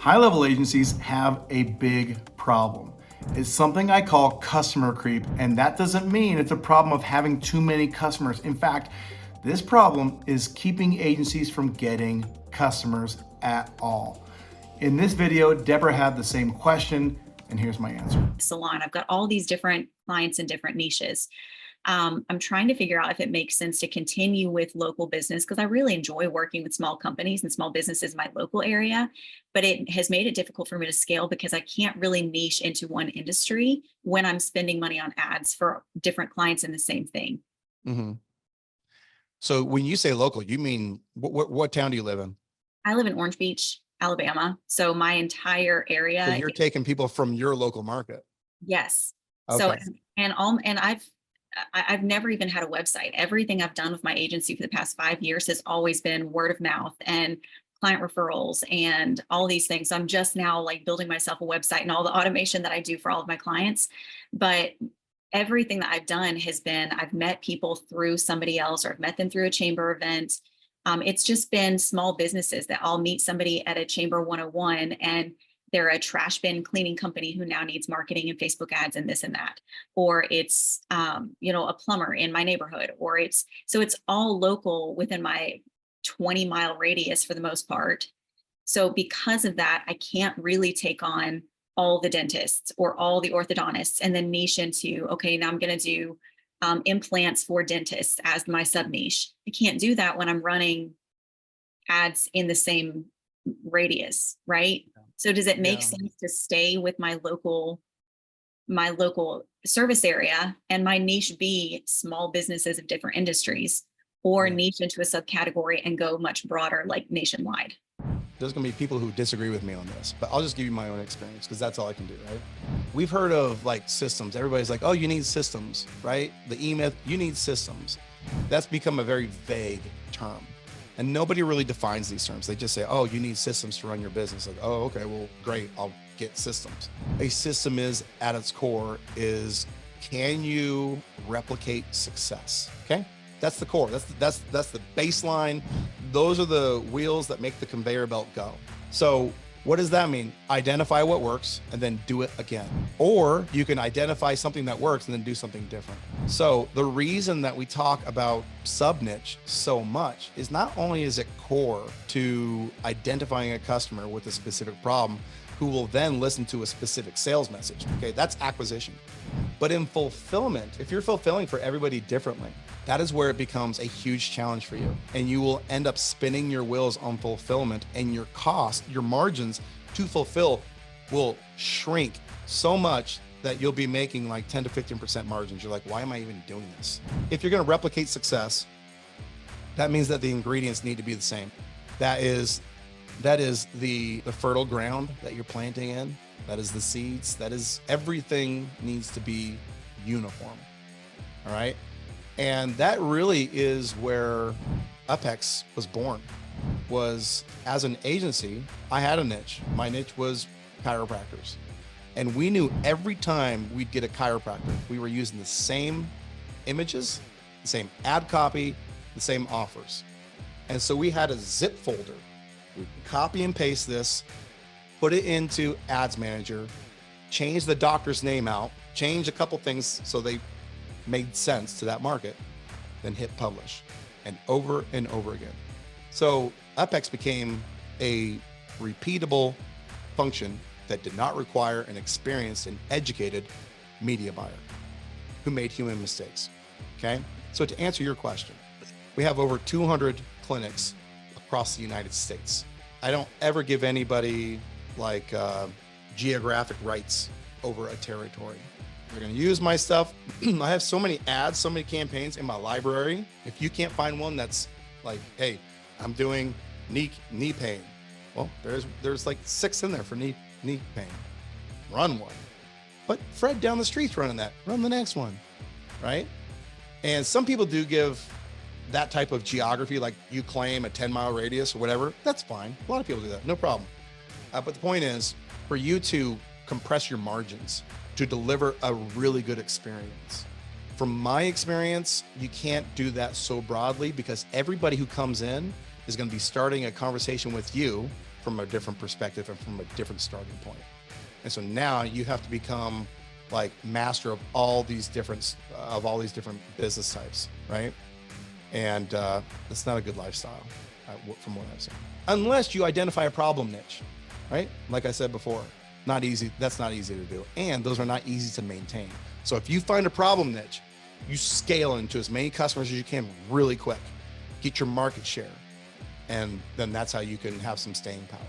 High-level agencies have a big problem. It's something I call customer creep, and that doesn't mean it's a problem of having too many customers. In fact, this problem is keeping agencies from getting customers at all. In this video, Deborah had the same question, and here's my answer. Salon. I've got all these different clients in different niches. I'm trying to figure out if it makes sense to continue with local business because I really enjoy working with small companies and small businesses in my local area, but it has made it difficult for me to scale because I can't really niche into one industry when I'm spending money on ads for different clients in the same thing. Mm-hmm. So when you say local, you mean what town do you live in? I live in Orange Beach, Alabama. So my entire area. So you're taking people from your local market. Yes. Okay. So and I've never even had a website. Everything I've done with my agency for the past 5 years has always been word of mouth and client referrals and all these things. So I'm just now like building myself a website and all the automation that I do for all of my clients. But everything that I've done has been, I've met people through somebody else, or I've met them through a chamber event. It's just been small businesses that I'll meet somebody at a chamber 101 and they're a trash bin cleaning company who now needs marketing and Facebook ads and this and that. Or it's, a plumber in my neighborhood, so it's all local within my 20-mile radius for the most part. So because of that, I can't really take on all the dentists or all the orthodontists and then niche into, okay, now I'm going to do implants for dentists as my sub niche. I can't do that when I'm running ads in the same radius, right? So does it make sense to stay with my local service area and my niche be small businesses of different industries, or niche into a subcategory and go much broader, like nationwide? There's going to be people who disagree with me on this, but I'll just give you my own experience because that's all I can do, right? We've heard of like systems. Everybody's like, oh, you need systems, right? The E-Myth, you need systems. That's become a very vague term. And nobody really defines these terms. They just say, oh, you need systems to run your business. Like, oh, okay, well, great, I'll get systems. A system is, at its core, is can you replicate success? Okay, that's the core. That's the baseline. Those are the wheels that make the conveyor belt go. So what does that mean? Identify what works and then do it again. Or you can identify something that works and then do something different. So the reason that we talk about sub-niche so much is not only is it core to identifying a customer with a specific problem who will then listen to a specific sales message. Okay, that's acquisition. But in fulfillment, if you're fulfilling for everybody differently, that is where it becomes a huge challenge for you. And you will end up spinning your wheels on fulfillment, and your cost, your margins to fulfill will shrink so much that you'll be making like 10 to 15% margins. You're like, why am I even doing this? If you're going to replicate success, that means that the ingredients need to be the same. That is the fertile ground that you're planting in. That is the seeds. That is everything needs to be uniform. All right. And that really is where UpHex was born. Was as an agency, I had a niche. My niche was chiropractors. And we knew every time we'd get a chiropractor, we were using the same images, the same ad copy, the same offers. And so we had a zip folder. We copy and paste this, put it into Ads Manager, change the doctor's name out, change a couple things so they made sense to that market, then hit publish, and over again. So UpHex became a repeatable function that did not require an experienced and educated media buyer who made human mistakes. Okay. So to answer your question, we have over 200 clinics across the United States. I don't ever give anybody like geographic rights over a territory. They're going to use my stuff. I have so many ads, so many campaigns in my library. If you can't find one that's like, hey, I'm doing knee pain. Well, there's like 6 in there for knee pain. Run one. But Fred down the street's running that. Run the next one, right? And some people do give that type of geography, like you claim a 10-mile radius or whatever. That's fine. A lot of people do that. No problem. But the point is for you to compress your margins to deliver a really good experience. From my experience, you can't do that so broadly because everybody who comes in is going to be starting a conversation with you from a different perspective and from a different starting point. And so now you have to become like master of all these different business types, right? And it's not a good lifestyle from what I've seen, unless you identify a problem niche, right? Like I said before, not easy. That's not easy to do. And those are not easy to maintain. So if you find a problem niche, you scale into as many customers as you can really quick, get your market share. And then that's how you can have some staying power.